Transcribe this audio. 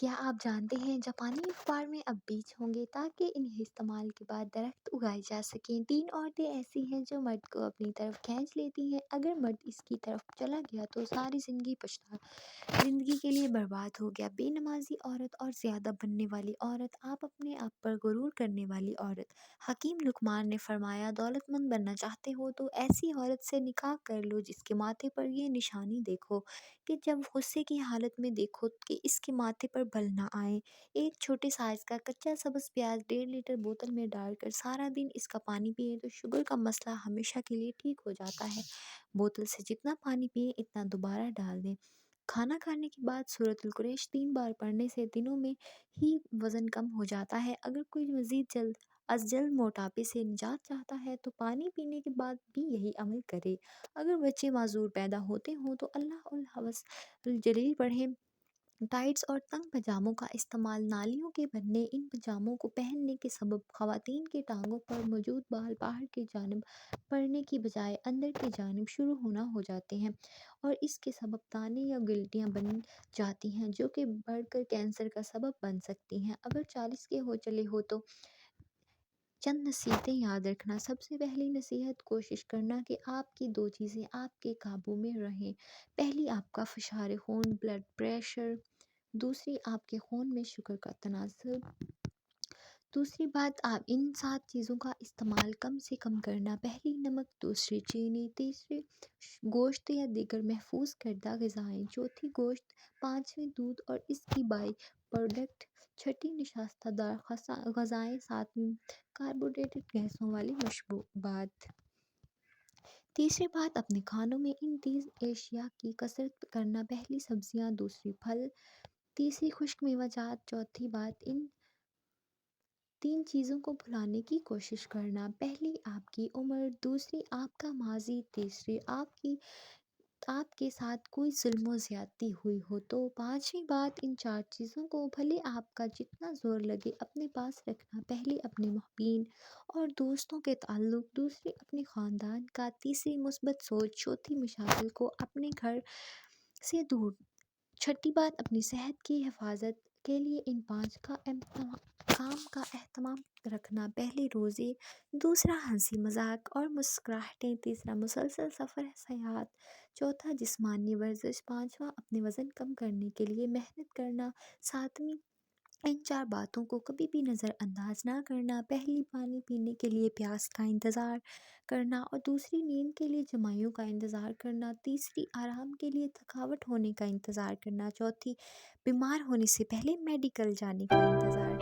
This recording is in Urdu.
کیا آپ جانتے ہیں جاپانی اخبار میں اب بیج ہوں گے تاکہ انہیں استعمال کے بعد درخت اگائے جا سکیں؟ 3 عورتیں ایسی ہیں جو مرد کو اپنی طرف کھینچ لیتی ہیں۔ اگر مرد اس کی طرف چلا گیا تو ساری زندگی کے لیے برباد ہو گیا۔ بے نمازی عورت اور زیادہ بننے والی عورت، آپ اپنے آپ پر غرور کرنے والی عورت۔ حکیم لقمان نے فرمایا، دولت مند بننا چاہتے ہو تو ایسی عورت سے نکاح کر لو جس کے ماتھے پر یہ نشانی دیکھو کہ جب غصے کی حالت میں دیکھو کہ اس کے ماتھے پر بل نہ آئے۔ ایک چھوٹے سائز کا کچا سبز پیاز 1.5 لیٹر بوتل میں ڈال کر سارا دن اس کا پانی پیئے تو شوگر کا مسئلہ ہمیشہ کے لیے ٹھیک ہو جاتا ہے۔ بوتل سے جتنا پانی پیئے اتنا دوبارہ ڈال دیں۔ کھانا کھانے کے بعد سورۃ القریش 3 بار پڑھنے سے دنوں میں ہی وزن کم ہو جاتا ہے۔ اگر کوئی مزید جلد از جلد موٹاپے سے نجات چاہتا ہے تو پانی پینے کے بعد بھی یہی عمل کرے۔ اگر بچے معذور پیدا ہوتے ہوں تو اللہ الحوض الجلیل پڑھیں۔ ٹائٹس اور تنگ پاجاموں کا استعمال نالیوں کے بننے، ان پاجاموں کو پہننے کے سبب خواتین کے ٹانگوں پر موجود بال باہر کی جانب پڑنے کی بجائے اندر کی جانب شروع ہونا ہو جاتے ہیں اور اس کے سبب دانے یا گلٹیاں بن جاتی ہیں جو کہ بڑھ کر کینسر کا سبب بن سکتی ہیں۔ اگر 40 کے ہو چلے ہو تو چند نصیحتیں یاد رکھنا۔ سب سے پہلی نصیحت، کوشش کرنا کہ آپ کی 2 چیزیں آپ کے قابو میں رہیں۔ پہلی، آپ کا فشار خون بلڈ پریشر۔ دوسری، آپ کے خون میں شوگر کا تناسب۔ دوسری بات، آپ ان 7 چیزوں کا استعمال کم سے کم کرنا۔ پہلی، نمک۔ دوسری، چینی۔ تیسری، گوشت یا دیگر محفوظ کردہ غذائیں۔ چوتھی، گوشت۔ پانچویں، دودھ اور اس کی بائی پروڈکٹ۔ چھٹی، نشاستہ دار غذائیں۔ ساتویں، کاربوہائیڈریٹ گیسوں والی مشروبات۔ تیسری بات، اپنے کھانوں میں ان 3 اشیاء کی کثرت کرنا۔ پہلی، سبزیاں۔ دوسری، پھل۔ تیسری، خشک میوہ جات۔ چوتھی بات، ان 3 چیزوں کو بھلانے کی کوشش کرنا۔ پہلی، آپ کی عمر۔ دوسری، آپ کا ماضی۔ تیسری، آپ کے ساتھ کوئی ظلم و زیادتی ہوئی ہو تو۔ پانچویں بات، ان 4 چیزوں کو بھلے آپ کا جتنا زور لگے اپنے پاس رکھنا۔ پہلی، اپنے محبین اور دوستوں کے تعلق۔ دوسری، اپنے خاندان کا۔ تیسری، مثبت سوچ۔ چوتھی، مشاغل کو اپنے گھر سے دور۔ چھٹی بات، اپنی صحت کی حفاظت کے لیے ان 5 کام کا اہتمام رکھنا۔ پہلی، روزے۔ دوسرا، ہنسی مذاق اور مسکراہٹیں۔ تیسرا، مسلسل سفر سیاحت۔ چوتھا، جسمانی ورزش۔ پانچواں، اپنے وزن کم کرنے کے لیے محنت کرنا۔ ساتویں، ان 4 باتوں کو کبھی بھی نظر انداز نہ کرنا۔ پہلی، پانی پینے کے لیے پیاس کا انتظار کرنا اور دوسری، نیند کے لیے جمائیوں کا انتظار کرنا۔ تیسری، آرام کے لیے تھکاوٹ ہونے کا انتظار کرنا۔ چوتھی، بیمار ہونے سے پہلے میڈیکل جانے کا انتظار